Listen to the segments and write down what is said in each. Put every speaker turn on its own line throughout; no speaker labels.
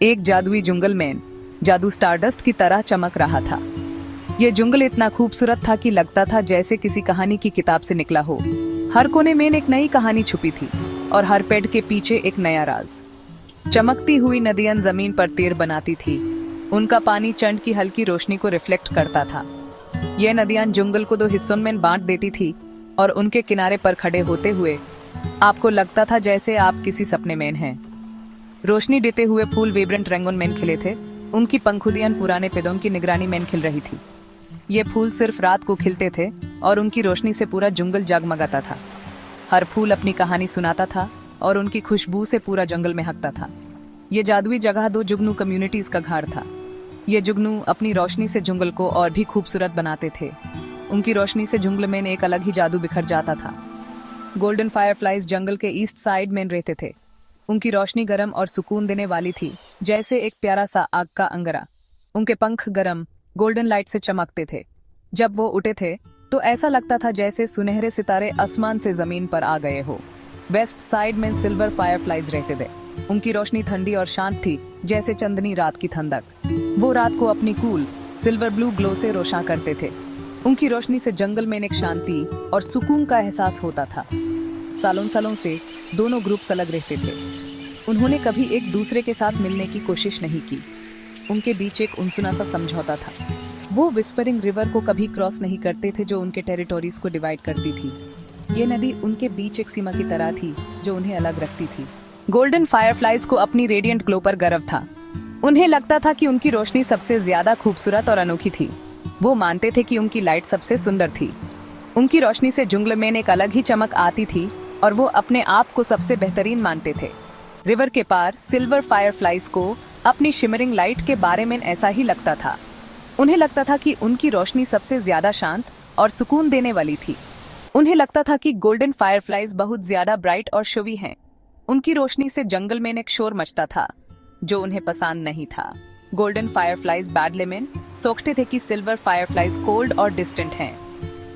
एक जादुई जंगल में जादू स्टारडस्ट की तरह चमक रहा था। यह जंगल इतना खूबसूरत था कि लगता था जैसे किसी कहानी की किताब से निकला हो। हर कोने में एक नई कहानी छुपी थी और हर पेड़ के पीछे एक नया राज। चमकती हुई नदियां जमीन पर तीर बनाती थी। उनका पानी चंद की हल्की रोशनी को रिफ्लेक्ट करता था। यह नदियां जंगल को दो हिस्सों में बांट देती थी और उनके किनारे पर खड़े होते हुए आपको लगता था जैसे आप किसी सपने में हैं। रोशनी देते हुए फूल विब्रेंट रंगों में खिले थे। उनकी पंखुदियां पुराने पेड़ों की निगरानी में खिल रही थी। ये फूल सिर्फ रात को खिलते थे और उनकी रोशनी से पूरा जंगल जगमगाता था। हर फूल अपनी कहानी सुनाता था और उनकी खुशबू से पूरा जंगल महकता था। ये जादुई जगह दो जुगनू कम्युनिटीज का घर था। ये जुगनू अपनी रोशनी से जंगल को और भी खूबसूरत बनाते थे। उनकी रोशनी से जंगल में एक अलग ही जादू बिखर जाता था। गोल्डन फायरफ्लाइज जंगल के ईस्ट साइड में रहते थे। उनकी रोशनी गर्म और सुकून देने वाली थी, जैसे एक प्यारा सा आग का अंगारा। उनके पंख गर्म गोल्डन लाइट से चमकते थे। जब वो उठे थे तो ऐसा लगता था जैसे सुनहरे सितारे आसमान से जमीन पर आ गए हो। वेस्ट साइड में सिल्वर फायरफ्लाइज रहते थे। उनकी रोशनी ठंडी और शांत थी, जैसे चंदनी रात की ठंडक। वो रात को अपनी कूल सिल्वर ब्लू ग्लो से रोशन करते थे। उनकी रोशनी से जंगल में एक शांति और सुकून का एहसास होता था। सालों सालों से दोनों ग्रुप्स अलग रहते थे। उन्होंने कभी एक दूसरे के साथ मिलने की कोशिश नहीं की। उनके बीच एक अनसुना सा समझौता था। वो विस्परिंग रिवर को कभी क्रॉस नहीं करते थे, जो उनके टेरिटोरीज को डिवाइड करती थी। ये नदी उनके बीच एक सीमा की तरह थी जो उन्हें अलग रखती थी। गोल्डन फायरफ्लाइज को अपनी रेडिएंट ग्लो पर गर्व था। उन्हें लगता था कि उनकी रोशनी सबसे ज्यादा खूबसूरत और अनोखी थी। वो मानते थे कि उनकी लाइट सबसे सुंदर थी। उनकी रोशनी से जंगल में एक अलग ही चमक आती थी और वो अपने आप को सबसे बेहतरीन मानते थे। रिवर के पार सिल्वर फायरफ्लाइज को अपनी शिमरिंग लाइट के बारे में ऐसा ही लगता था। उन्हें लगता था कि उनकी रोशनी सबसे ज्यादा शांत और सुकून देने वाली थी। उन्हें लगता था कि गोल्डन फायरफ्लाइज बहुत ज्यादा ब्राइट और शोवी हैं। उनकी रोशनी से जंगल में एक शोर मचता था जो उन्हें पसंद नहीं था। गोल्डन फायरफ्लाइज बैडले में सोचते थे कि सिल्वर फायरफ्लाइज कोल्ड और डिस्टेंट हैं।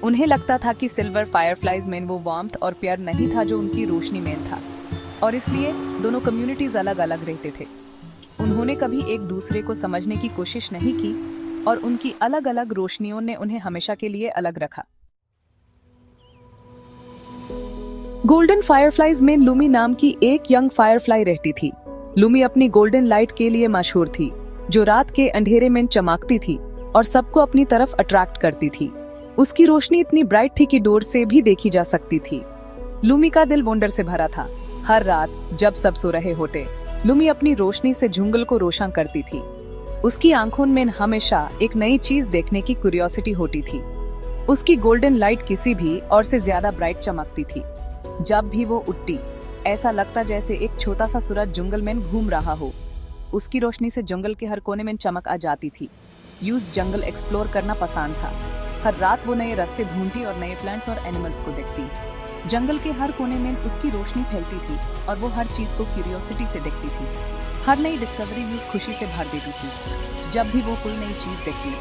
उन्हें लगता था कि सिल्वर फायरफ्लाइज में वो वार्मथ और प्यार नहीं था जो उनकी रोशनी में था, और इसलिए दोनों कम्युनिटीज अलग अलग रहते थे। उन्होंने कभी एक दूसरे को समझने की कोशिश नहीं की और उनकी अलग अलग रोशनियों ने उन्हें हमेशा के लिए अलग रखा। गोल्डन फायरफ्लाइज में लूमी नाम की एक यंग फायरफ्लाई रहती थी। लूमी अपनी गोल्डन लाइट के लिए मशहूर थी, जो रात के अंधेरे में चमकती थी और सबको अपनी तरफ अट्रैक्ट करती थी। उसकी रोशनी इतनी ब्राइट थी कि दूर से भी देखी जा सकती थी। लूमी का दिल वंडर से भरा था। हर रात जब सब सो रहे होते, लूमी अपनी रोशनी से जंगल को रोशन करती थी। उसकी आंखों में हमेशा एक नई चीज देखने की क्यूरियोसिटी होती थी। उसकी गोल्डन लाइट किसी भी और से ज्यादा ब्राइट चमकती थी। जब भी वो उठती, ऐसा लगता जैसे एक छोटा सा सूरज जंगल में घूम रहा हो। उसकी रोशनी से जंगल के हर कोने में चमक आ जाती थी। यूज जंगल एक्सप्लोर करना पसंद था। हर रात वो नए रास्ते ढूंढती और नए प्लांट्स और एनिमल्स को देखती। जंगल के हर कोने में उसकी रोशनी फैलती थी और वो हर चीज को क्यूरियोसिटी से देखती थी। हर नई डिस्कवरी यूज खुशी से भर देती थी। जब भी वो कोई नई चीज देखती,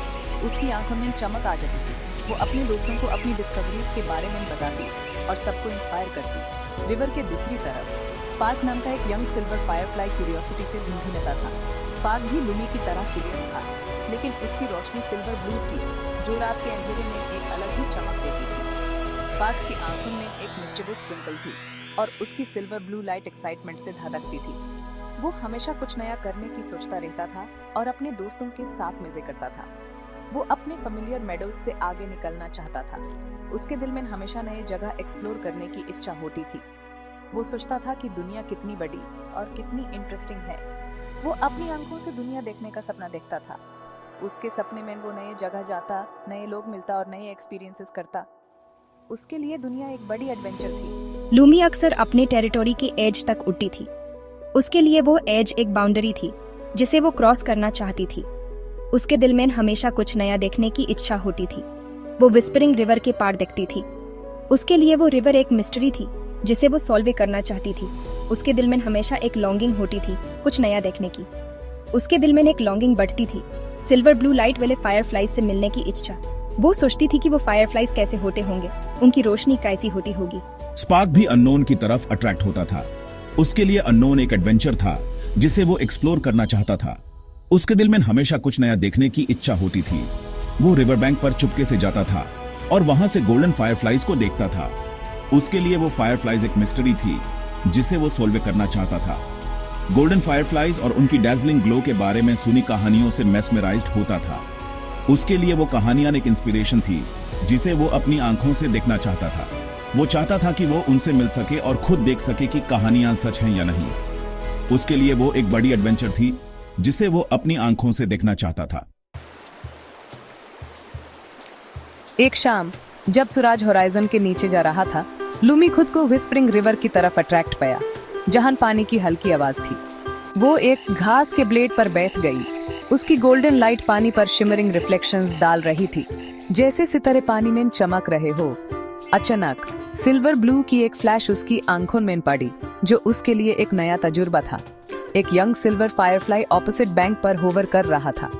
उसकी आंखों में चमक आ जाती थी। वो अपने दोस्तों को अपनी डिस्कवरीज के बारे में बताती और सबको इंस्पायर करती। रिवर के दूसरी तरफ स्पार्क नाम का एक यंग सिल्वर फायरफ्लाई क्यूरियोसिटी से ढूंढता था। स्पार्क भी लूमी की तरह क्यूरियस था, लेकिन उसकी रोशनी सिल्वर ब्लू थी, जो रात के अंधेरे में एक अलग ही चमक देती थी। स्पार्क की आंखों में एक मिस्टीरियस ट्विंकल थी और उसकी सिल्वर ब्लू लाइट एक्साइटमेंट से धड़कती थी। वो हमेशा कुछ नया करने की सोचता रहता था और अपने दोस्तों के साथ मजे करता था। वो अपने फेमिलियर मेडोज से आगे निकलना चाहता था। उसके दिल में हमेशा नए जगह एक्सप्लोर करने की इच्छा होती थी। वो सोचता था कि दुनिया कितनी बड़ी और कितनी इंटरेस्टिंग है। वो अपनी आंखों से दुनिया देखने का सपना देखता था। उसके सपने में वो नए जगह जाता, नए लोग मिलता और नए एक्सपीरियंसेस करता। उसके लिए दुनिया एक बड़ी एडवेंचर थी।
लूमी अक्सर अपने टेरिटोरी के एज तक उड़ती थी। उसके लिए वो एज एक बाउंड्री थी जिसे वो क्रॉस करना चाहती थी। उसके दिल में हमेशा कुछ नया देखने की इच्छा होती थी। वो विस्परिंग रिवर के पार देखती थी। उसके लिए वो रिवर एक मिस्ट्री थी जिसे वो सॉल्व करना चाहती थी। उसके दिल में हमेशा एक लॉन्गिंग होती थी कुछ नया देखने की। उसके दिल में एक लॉन्गिंग बढ़ती थी, सिल्वर ब्लू लाइट वाले फायरफ्लाइज से मिलने की इच्छा। वो सोचती थी कि वो फायरफ्लाइज कैसे होते होंगे, उनकी रोशनी कैसी होती होगी।
स्पार्क भी अननोन की तरफ अट्रैक्ट होता था। उसके लिए अननोन एक एडवेंचर था जिसे वो एक्सप्लोर करना चाहता था। उसके दिल में हमेशा कुछ नया देखने की इच्छा होती थी। वो रिवर बैंक पर चुपके से जाता था और वहां से गोल्डन फायरफ्लाइज को देखता था। उसके लिए वो फायरफ्लाइज एक मिस्ट्री थी जिसे वो सोल्व करना चाहता था। गोल्डन फायरफ्लाइज और उनकी डैज़लिंग ग्लो के बारे में सुनी कहानियों से मेस्मराइज्ड होता था। उसके लिए वो कहानियां एक इंस्पिरेशन थी जिसे वो अपनी आंखों से देखना चाहता था। वो चाहता था कि वो उनसे मिल सके और खुद देख सके कि कहानियां सच हैं या नहीं। उसके लिए वो एक बड़ी एडवेंचर थी जिसे वो अपनी आंखों से देखना चाहता था।
एक शाम जब सूरज होराइजन के नीचे जा रहा था, लूमी खुद को विस्परिंग रिवर की तरफ अट्रैक्ट पाया, जहां पानी की हल्की आवाज थी। वो एक घास के ब्लेड पर बैठ गई। उसकी गोल्डन लाइट पानी पर शिमरिंग रिफ्लेक्शंस डाल रही थी, जैसे सितारे पानी में चमक रहे हो। अचानक सिल्वर ब्लू की एक फ्लैश उसकी आंखों में पड़ी, जो उसके लिए एक नया तजुर्बा था। एक young silver Firefly opposite bank पर होवर कर रहा था।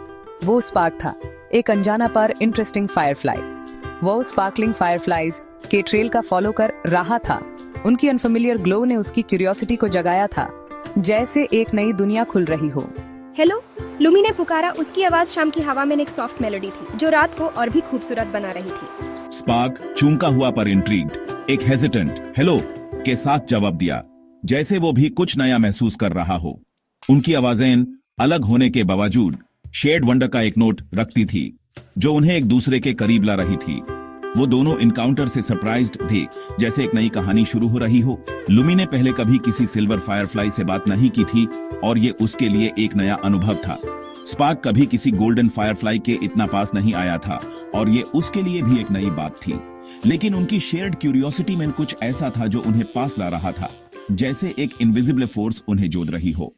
वो स्पार्क था, एक अनजाना पर इंटरेस्टिंग फायरफ्लाई। वो स्पार्कलिंग फायरफ्लाइज के ट्रेल का फॉलो कर रहा था। उनकी अनफेमिलियर ग्लो ने उसकी क्यूरियोसिटी को जगाया था, जैसे एक नई दुनिया खुल रही हो।
हेलो, लूमी ने पुकारा। उसकी आवाज शाम की हवा में एक सॉफ्ट मेलोडी थी जो रात को और भी खूबसूरत बना रही थी।
स्पार्क चूंका हुआ पर इंट्रीग्ड, एक हेजिटेंट हेलो के साथ जवाब दिया, जैसे वो भी कुछ नया महसूस कर रहा हो। उनकी आवाजें अलग होने के बावजूद शेड वंडर का एक नोट रखती थी, जो उन्हें एक दूसरे के करीब ला रही थी। वो दोनों इनकाउंटर से सरप्राइज्ड थे, जैसे एक नई कहानी शुरू हो रही हो। लूमी ने पहले कभी किसी सिल्वर फायरफ्लाई से बात नहीं की थी और ये उसके लिए एक नया अनुभव था। स्पार्क कभी किसी गोल्डन फायरफ्लाई के इतना पास नहीं आया था और ये उसके लिए भी एक नई बात थी। लेकिन उनकी शेयर्ड क्यूरियोसिटी में कुछ ऐसा था जो उन्हें पास ला रहा था, जैसे एक इनविजिबल फोर्स उन्हें जोड़ रही हो।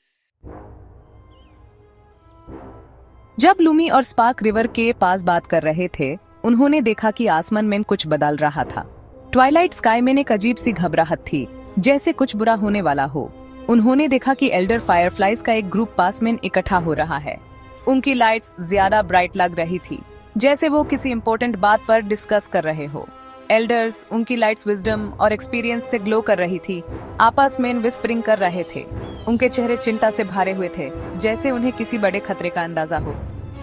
जब लूमी और स्पार्क रिवर के पास बात कर रहे थे, उन्होंने देखा कि आसमान में कुछ बदल रहा था। ट्वाइलाइट स्काई में एक अजीब सी घबराहट थी, जैसे कुछ बुरा होने वाला हो। उन्होंने देखा कि एल्डर फायरफ्लाइज का एक ग्रुप पास में इकट्ठा हो रहा है। उनकी लाइट्स ज्यादा ब्राइट लग रही थी, जैसे वो किसी इम्पोर्टेंट बात पर डिस्कस कर रहे हो। एल्डर्स उनकी लाइट्स विजडम और एक्सपीरियंस से ग्लो कर रही थी, आपस में विस्परिंग कर रहे थे। उनके चेहरे चिंता से भरे हुए थे, जैसे उन्हें किसी बड़े खतरे का अंदाजा हो।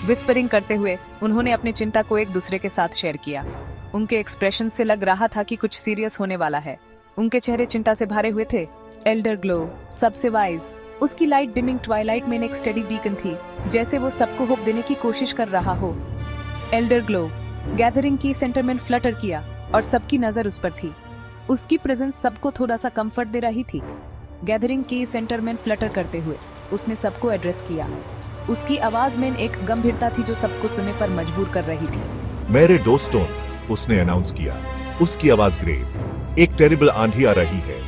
विस्परिंग करते हुए उन्होंने अपनी चिंता को एक दूसरे के साथ शेयर किया। उनके एक्सप्रेशन से लग रहा था कि कुछ सीरियस होने वाला है। उनके चेहरे चिंता से भरे हुए थे। एल्डर ग्लो सबसे वाइज, उसकी लाइट डिमिंग ट्वाइलाइट में एक स्टेडी बीकन थी, जैसे वो सबको होप देने की कोशिश कर रहा हो। एल्डर ग्लो गैदरिंग की सेंटर में फ्लटर किया और सबकी नजर उस पर थी। उसकी प्रेजेंस सबको थोड़ा सा कंफर्ट दे रही थी। गैदरिंग की सेंटर में फ्लटर करते हुए उसने सबको एड्रेस किया। उसकी आवाज में एक गंभीरता थी जो सबको सुनने पर मजबूर कर रही थी।
मेरे दोस्तों, उसने अनाउंस किया। उसकी आवाज ग्रेव। एक टेरिबल आंधी आ रही है,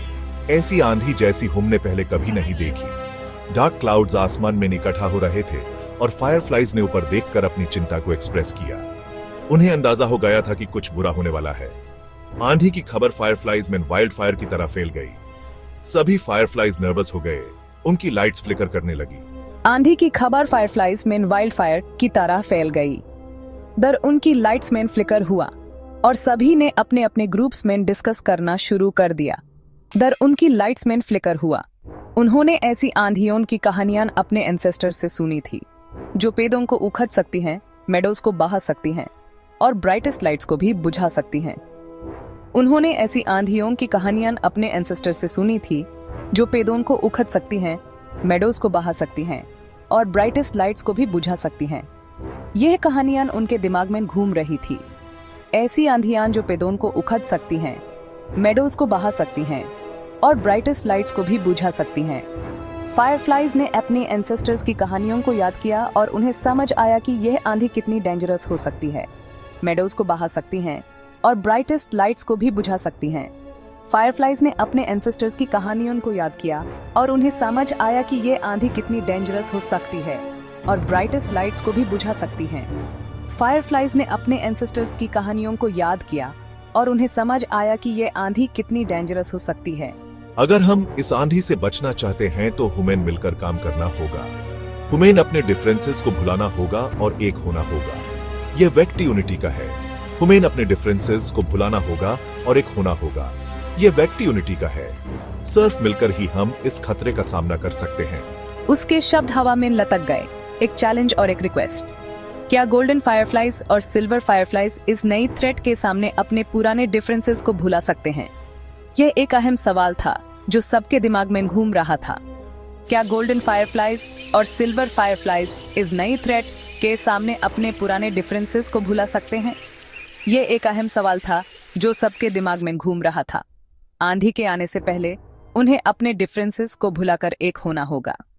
ऐसी आंधी जैसी हमने पहले कभी नहीं देखी। डार्क क्लाउड्स आसमान में इकट्ठा हो रहे थे और फायरफ्लाइज ने ऊपर देखकर अपनी चिंता को एक्सप्रेस किया। उन्हें अंदाजा हो गया था कि कुछ बुरा होने वाला है। आंधी की खबर फायरफ्लाइज में वाइल्ड फायर की तरह फैल गई। सभी फायरफ्लाइज नर्वस हो गए। उनकी लाइट्स फ्लिकर करने लगी।
आंधी की खबर फायरफ्लाइज में वाइल्ड फायर की तरह फैल गई। दर उनकी लाइट्स में फ्लिकर हुआ और सभी ने अपने अपने ग्रुप्स में डिस्कस करना शुरू कर दिया। दर उनकी लाइट्स में फ्लिकर हुआ। उन्होंने ऐसी आंधियों की कहानियां अपने एंसेस्टर्स से सुनी थी, जो पेड़ों को उखड़ सकती हैं, मेडोज को बहा सकती हैं और ब्राइटेस्ट लाइट्स को भी बुझा सकती हैं। उन्होंने ऐसी आंधियों की कहानियां अपने एंसेस्टर्स से सुनी थी, जो पेड़ों को उखड़ सकती हैं, मेडोज को बहा सकती हैं और ब्राइटेस्ट लाइट्स को भी बुझा सकती हैं। यह कहानियां उनके दिमाग में घूम रही थी। ऐसी आंधियां जो पेड़ों को उखड़ सकती हैं, मेडोज को बहा सकती हैं और ब्राइटेस्ट लाइट्स को भी बुझा सकती हैं। फायरफ्लाइज ने अपने एंसेस्टर्स की कहानियों को याद किया और उन्हें समझ आया कि यह आंधी कितनी डेंजरस हो सकती है। मेडोज को बहा सकती हैं और ब्राइटेस्ट लाइट्स को भी बुझा सकती हैं। फायरफ्लाइज ने अपने एंसेस्टर्स की कहानियों को याद किया और उन्हें समझ आया कि ये आंधी कितनी डेंजरस हो सकती है और ब्राइटेस्ट लाइट्स को भी बुझा सकती हैं। फायरफ्लाइज ने अपने एंसेस्टर्स की कहानियों को याद किया और उन्हें समझ आया कि ये आंधी कितनी डेंजरस हो सकती है।
अगर हम इस आंधी से बचना चाहते हैं तो हमें मिलकर काम करना होगा। हमें अपने डिफरेंसेस को भुलाना होगा और एक होना होगा। यह व्यक्ति यूनिटी का है। हमें अपने डिफरेंसेस को भुलाना होगा और एक होना होगा। यह व्यक्ति यूनिटी का है। सिर्फ मिलकर ही हम इस खतरे का सामना कर सकते हैं।
उसके शब्द हवा में लटक गए, एक चैलेंज और एक रिक्वेस्ट। क्या गोल्डन फायरफ्लाइज और सिल्वर फायरफ्लाइज इस नई थ्रेट के सामने अपने पुराने डिफरेंसेस को भुला सकते हैं? यह एक अहम सवाल था जो सबके दिमाग में घूम रहा था। क्या गोल्डन फायरफ्लाइज और सिल्वर फायरफ्लाइज इस नई थ्रेट के सामने अपने पुराने डिफरेंसेस को भुला सकते हैं? यह एक अहम सवाल था जो सबके दिमाग में घूम रहा था। आंधी के आने से पहले उन्हें अपने डिफरेंसेस को भुलाकर एक होना होगा।